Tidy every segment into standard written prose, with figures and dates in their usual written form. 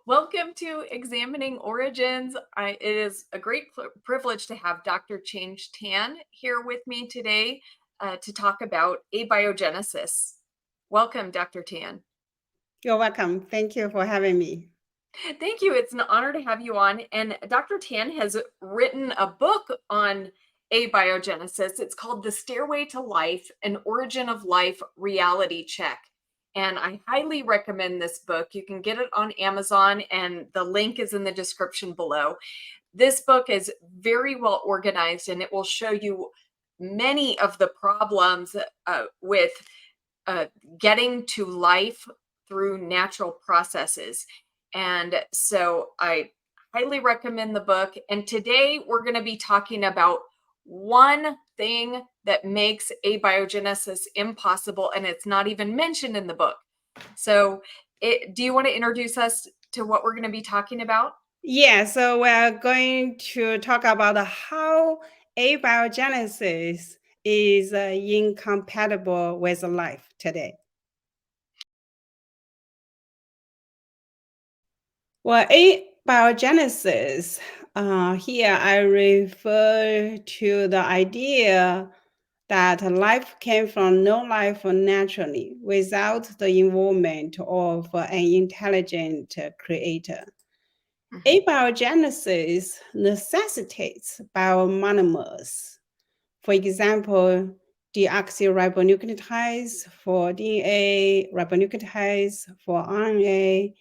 Welcome to Examining Origins. It is a great privilege to have Dr. Change Tan here with me today to talk about abiogenesis. Welcome, Dr. Tan. You're welcome. Thank you for having me. Thank you. It's an honor to have you on. And Dr. Tan has written a book on abiogenesis. It's called The Stairway to Life, An Origin of Life Reality Check. And I highly recommend this book. You can get it on Amazon, and the link is in the description below. This book is very well organized, and it will show you many of the problems with getting to life through natural processes. And so I highly recommend the book. And today we're going to be talking about one thing that makes abiogenesis impossible, and it's not even mentioned in the book. So do you want to introduce us to what we're going to be talking about? Yeah, so we're going to talk about how abiogenesis is incompatible with life today. Well, abiogenesis, here I refer to the idea that life came from no life naturally without the involvement of an intelligent creator. Abiogenesis necessitates biomonomers. For example, deoxyribonucleotides for DNA, ribonucleotides for RNA,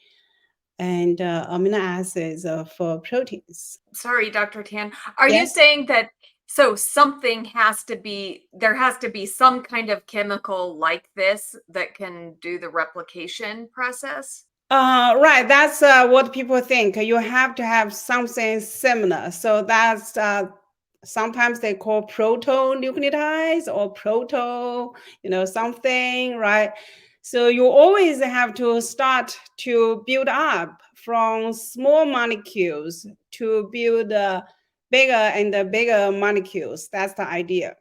and amino acids for proteins. Sorry, Dr. Tan. Are you saying that so there has to be some kind of chemical like this that can do the replication process? Right, that's what people think. You have to have something similar. So that's sometimes they call proto-nucleotides or something, right? So you always have to start to build up from small molecules to build bigger and bigger molecules. That's the idea.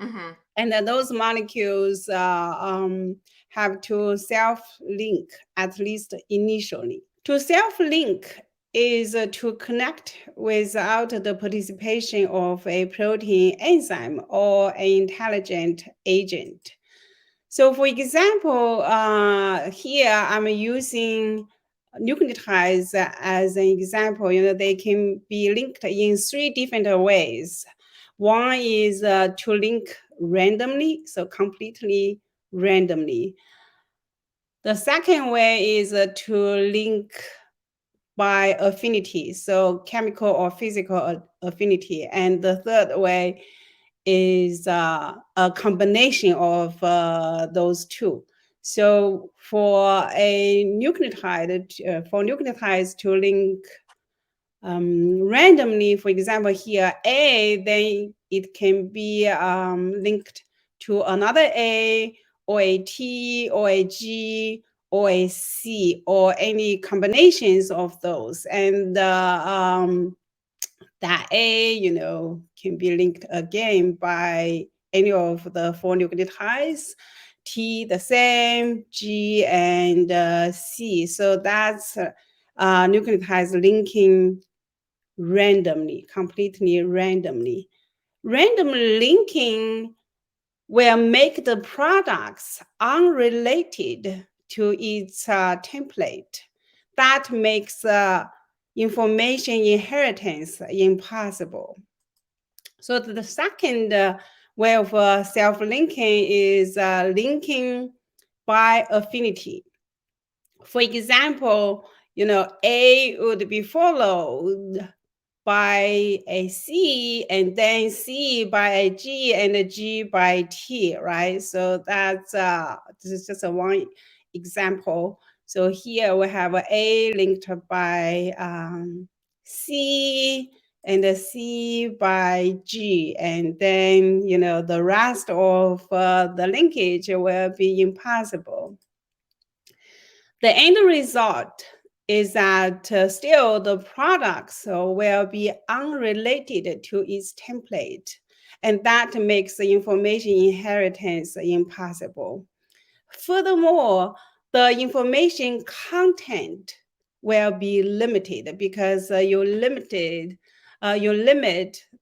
Mm-hmm. And then those molecules have to self-link, at least initially. To self-link is to connect without the participation of a protein enzyme or an intelligent agent. So for example, here I'm using nucleotides as an example. They can be linked in three different ways. One is to link randomly, so completely randomly. The second way is to link by affinity, so chemical or physical affinity. And the third way is a combination of those two. So for nucleotides to link randomly, for example, here A, then it can be linked to another A, or a T, or a G, or a C, or any combinations of those. And that A, can be linked again by any of the four nucleotides. T the same, G and C. So that's nucleotides linking randomly, completely randomly. Random linking will make the products unrelated to its template. That makes information inheritance impossible. So the second way of self-linking is linking by affinity. For example, A would be followed by a C, and then C by a G, and a G by T, right? So that's this is just one example. So here we have A linked by C, and a C by G, and then the rest of the linkage will be impossible. The end result is that still the products will be unrelated to its template, and that makes the information inheritance impossible. Furthermore, the information content will be limited because you limit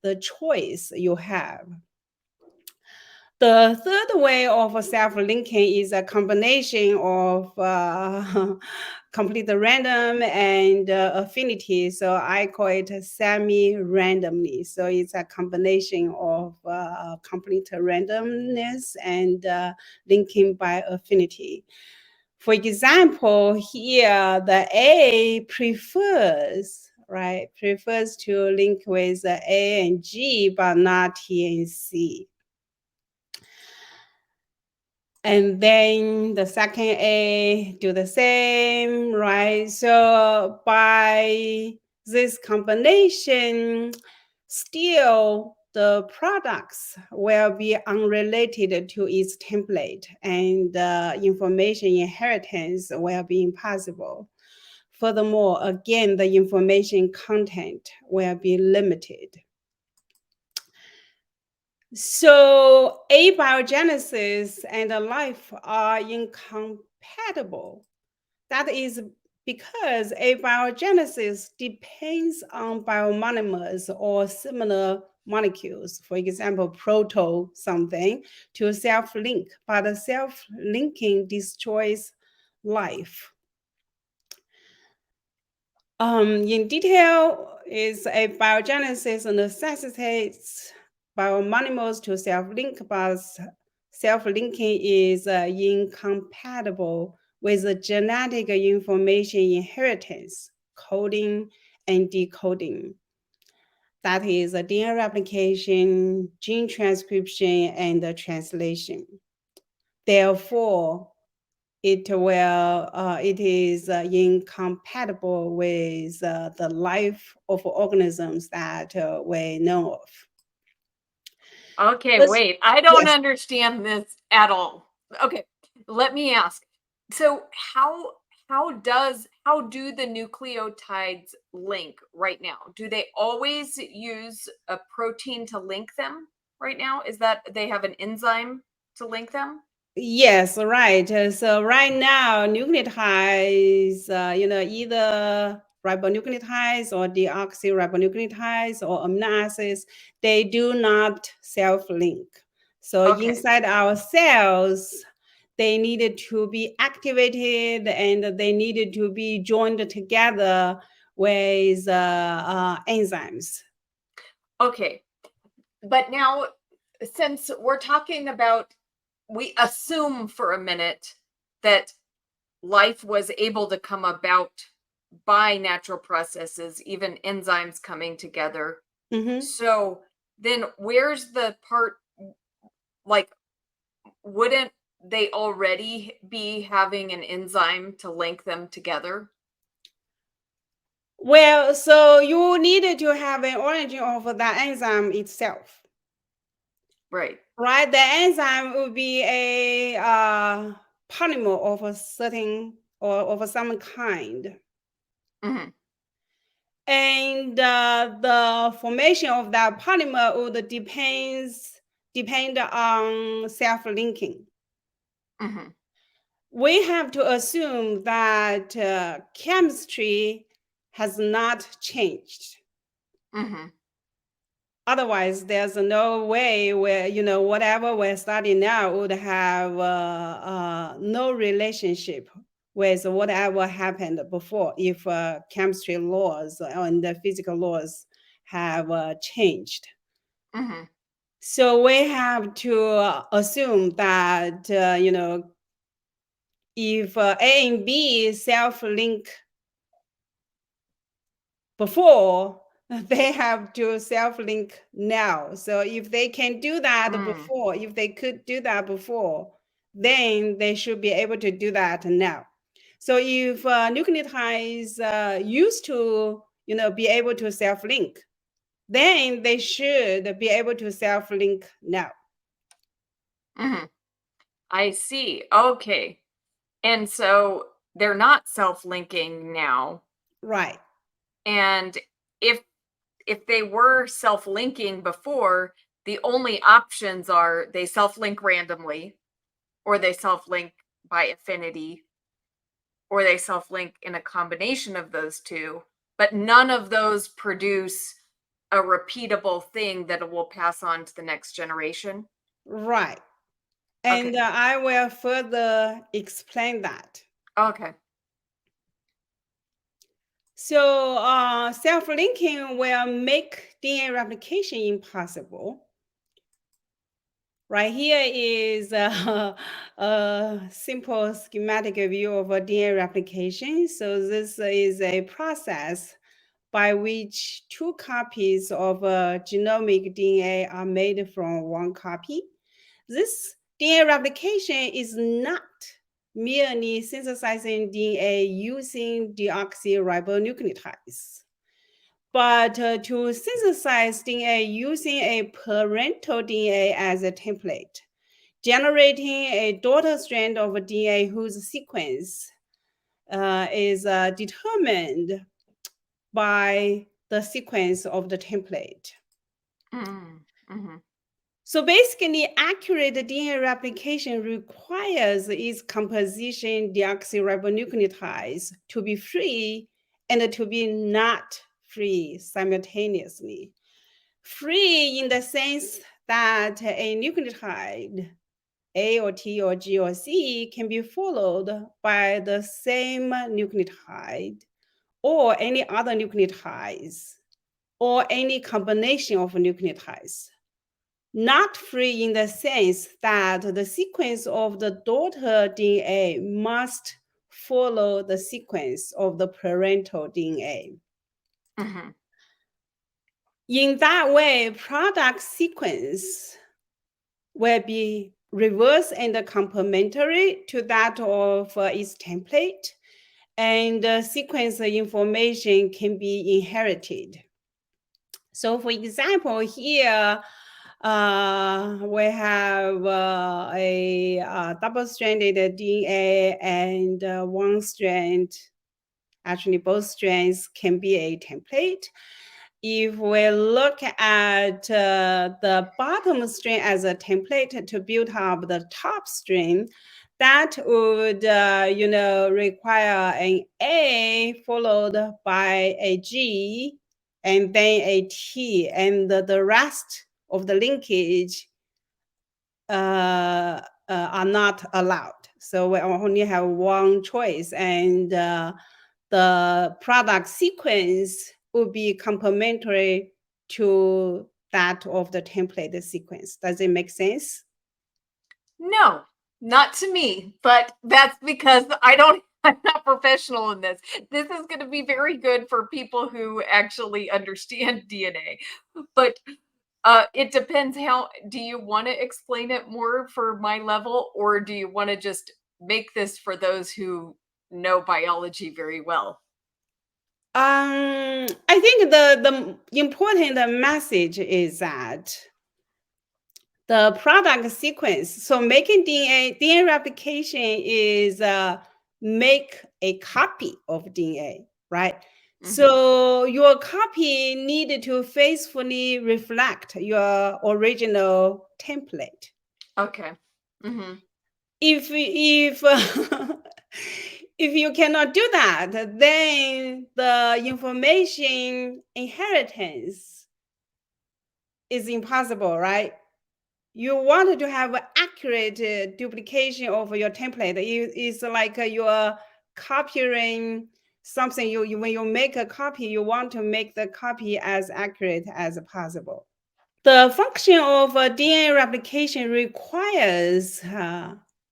the choice you have. The third way of self-linking is a combination of complete random and affinity. So I call it semi-randomly. So it's a combination of complete randomness and linking by affinity. For example, here the A prefers to link with A and G, but not T and C. And then the second A do the same, right? So by this combination, still the products will be unrelated to its template, and information inheritance will be impossible. Furthermore, again, the information content will be limited. So abiogenesis and life are incompatible. That is because abiogenesis depends on biomonomers or similar molecules, for example, proto something, to self-link, but the self-linking destroys life. In detail, is abiogenesis necessitates biomonomers to self-link, but self-linking is incompatible with the genetic information inheritance, coding and decoding. That is DNA replication, gene transcription, and translation. Therefore, it is incompatible with the life of organisms that we know of. Okay, This- wait. I don't yes. understand this at all. Okay, let me ask. So how do the nucleotides link right now? Do they always use a protein to link them right now? Is that they have an enzyme to link them? Yes, right. So right now, nucleotides, either ribonucleotides or deoxyribonucleotides or amino acids, they do not self-link. So Okay. inside our cells, they needed to be activated and they needed to be joined together with enzymes. Okay. But now, since we're talking about, we assume for a minute that life was able to come about by natural processes, even enzymes coming together. Mm-hmm. So then where's the part, like, wouldn't they already be having an enzyme to link them together? Well, so you needed to have an origin of that enzyme itself, Right. right? The enzyme would be a polymer of a certain or of some kind. Hmm. And the formation of that polymer would depend on self-linking. Hmm. We have to assume that chemistry has not changed. Hmm. Otherwise, there's no way where, whatever we're studying now would have no relationship with whatever happened before if chemistry laws and the physical laws have changed. Hmm. So we have to assume that, if A and B self-link before, they have to self-link now. So if they can do that before, if they could do that before, then they should be able to do that now. So if nucleotides used to, be able to self-link, then they should be able to self-link now. Hmm. I see. Okay. And so they're not self-linking now. Right. And if they were self-linking before, the only options are they self-link randomly, or they self-link by affinity, or they self-link in a combination of those two, but none of those produce a repeatable thing that will pass on to the next generation. Right. And Okay. I will further explain that. Okay. So self-linking will make DNA replication impossible. Right here is a simple schematic view of a DNA replication. So this is a process by which two copies of genomic DNA are made from one copy. This DNA replication is not merely synthesizing DNA using deoxyribonucleotides, but to synthesize DNA using a parental DNA as a template, generating a daughter strand of DNA whose sequence is determined by the sequence of the template. Mm-hmm. So basically, accurate DNA replication requires its composition deoxyribonucleotides to be free and to be not free simultaneously. Free in the sense that a nucleotide, A or T or G or C, can be followed by the same nucleotide or any other nucleotides or any combination of nucleotides. Not free in the sense that the sequence of the daughter DNA must follow the sequence of the parental DNA. Mm-hmm. In that way, product sequence will be reverse and complementary to that of its template, and sequence information can be inherited. So for example, here, we have a double-stranded DNA and one strand, actually both strands can be a template. If we look at the bottom string as a template to build up the top string, that would, require an A followed by a G and then a T, and the rest of the linkage are not allowed. So we only have one choice, and the product sequence would be complementary to that of the template sequence. Does it make sense? No, not to me, but that's because I'm not professional in this. This is going to be very good for people who actually understand DNA. But it depends do you want to explain it more for my level, or do you want to just make this for those who know biology very well? I think the important message is that the product sequence, so making DNA replication is make a copy of DNA, right? Mm-hmm. So your copy needed to faithfully reflect your original template. Okay. Mm-hmm. If if you cannot do that, then the information inheritance is impossible, right? You want to have accurate duplication of your template. It's like you're copying something. When you make a copy, you want to make the copy as accurate as possible. The function of DNA replication requires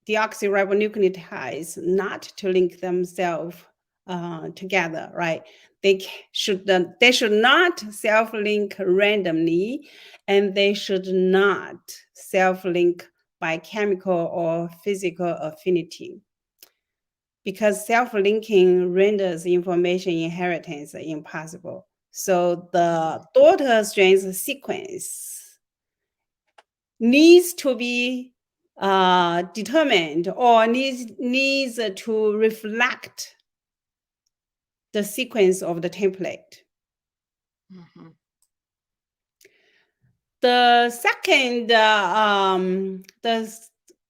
deoxyribonucleotides not to link themselves together, right? They should not self-link randomly, and they should not self-link by chemical or physical affinity, because self-linking renders information inheritance impossible. So the daughter strands sequence needs to be determined or needs to reflect the sequence of the template. Mm-hmm. The second,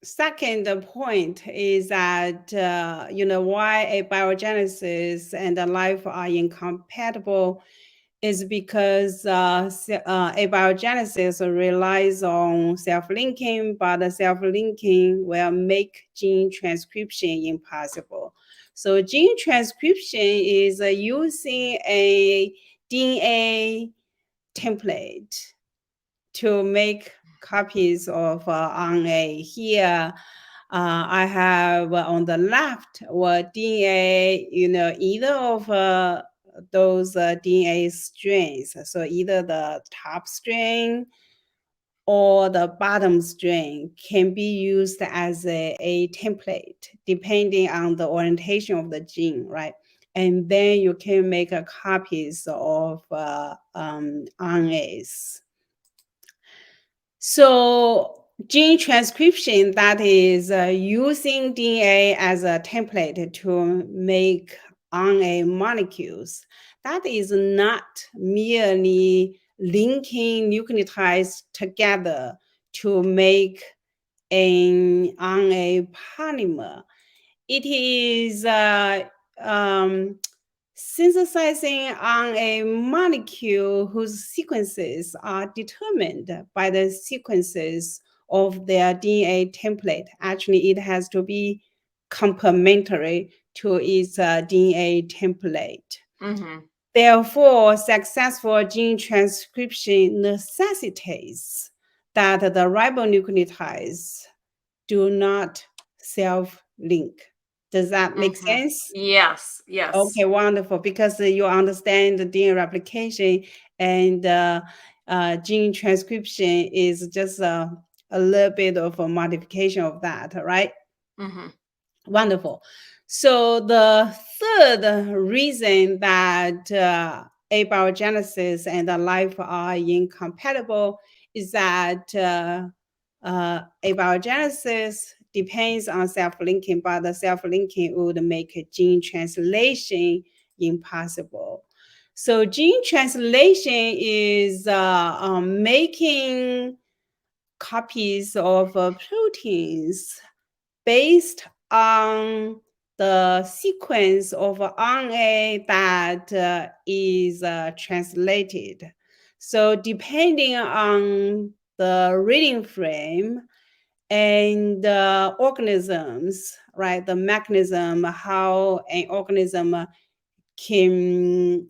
second point is that, why abiogenesis and life are incompatible is because abiogenesis relies on self-linking, but the self-linking will make gene transcription impossible. So gene transcription is using a DNA template to make copies of RNA. Here, I have on the left DNA, either of those DNA strains. So either the top strain or the bottom strain can be used as a template, depending on the orientation of the gene, right? And then you can make copies of RNAs. So gene transcription, that is using DNA as a template to make RNA molecules, that is not merely linking nucleotides together to make an RNA polymer. It is synthesizing on a molecule whose sequences are determined by the sequences of their DNA template. Actually, it has to be complementary to its DNA template. Mm-hmm. Therefore, successful gene transcription necessitates that the ribonucleotides do not self-link. Does that make sense? Yes, yes. Okay, wonderful. Because you understand the DNA replication and gene transcription is just a little bit of a modification of that, right? Mm-hmm. Wonderful. So the third reason that abiogenesis and life are incompatible is that abiogenesis depends on self-linking, but the self-linking would make gene translation impossible. So gene translation is making copies of proteins based on the sequence of RNA that is translated. So depending on the reading frame and the organisms, right, the mechanism, how an organism can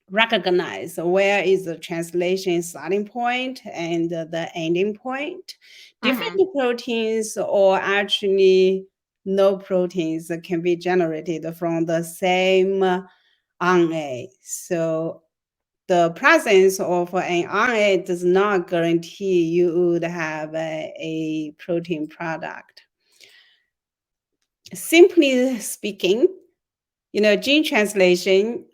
recognize where is the translation starting point and the ending point. Different proteins or actually no proteins can be generated from the same RNA. So the presence of an RNA does not guarantee you would have a protein product. Simply speaking, gene translation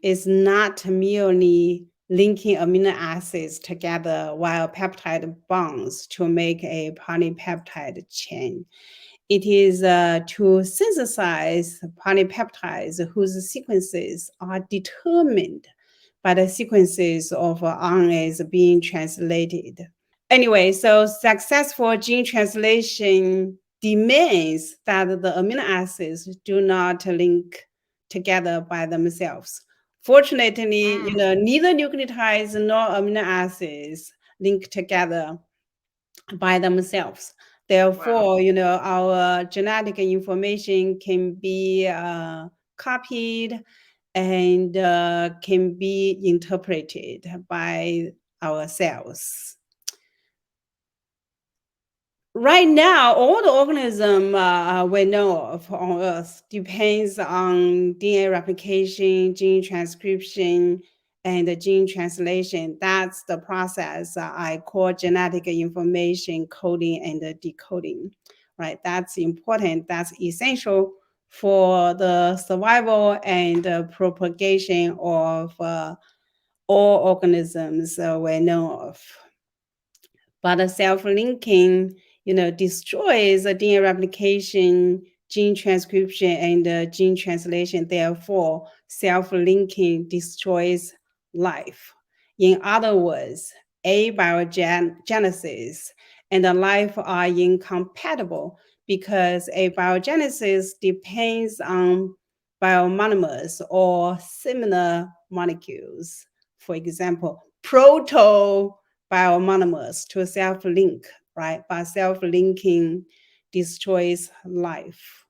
is not merely linking amino acids together via peptide bonds to make a polypeptide chain. It is to synthesize polypeptides whose sequences are determined by the sequences of RNAs being translated. Anyway, so successful gene translation demands that the amino acids do not link together by themselves. Fortunately, neither nucleotides nor amino acids link together by themselves. Therefore, our genetic information can be copied and can be interpreted by our cells. Right now, all the organism we know of on Earth depends on DNA replication, gene transcription, and gene translation. That's the process I call genetic information coding and decoding, right? That's important. That's essential for the survival and propagation of all organisms we know of. But self-linking destroys the DNA replication, gene transcription, and gene translation. Therefore, self-linking destroys life. In other words, abiogenesis and the life are incompatible because abiogenesis depends on biomonomers or similar molecules. For example, proto-biomonomers to self-link, right? But self-linking destroys life.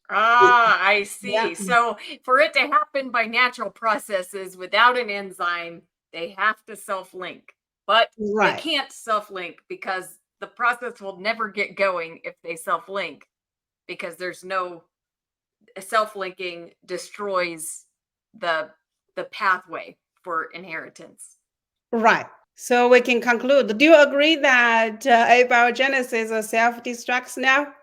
I Yeah. see. So for it to happen by natural processes without an enzyme, they have to self-link. But they Right. can't self-link because the process will never get going if they self-link, because there's no self-linking destroys the pathway for inheritance. Right. So we can conclude. Do you agree that abiogenesis self-destructs now?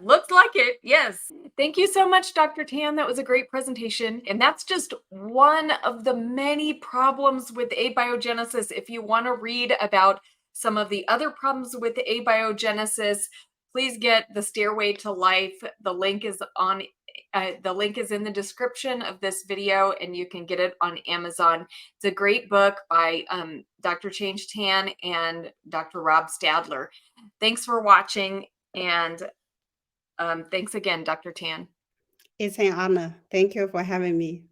Looks like it, yes. Thank you so much, Dr. Tan. That was a great presentation. And that's just one of the many problems with abiogenesis. If you want to read about some of the other problems with abiogenesis, please get The Stairway to Life. The link is in the description of this video, and you can get it on Amazon. It's a great book by Dr. Change Tan and Dr. Rob Stadler. Thanks for watching, and thanks again, Dr. Tan. It's an honor. Thank you for having me.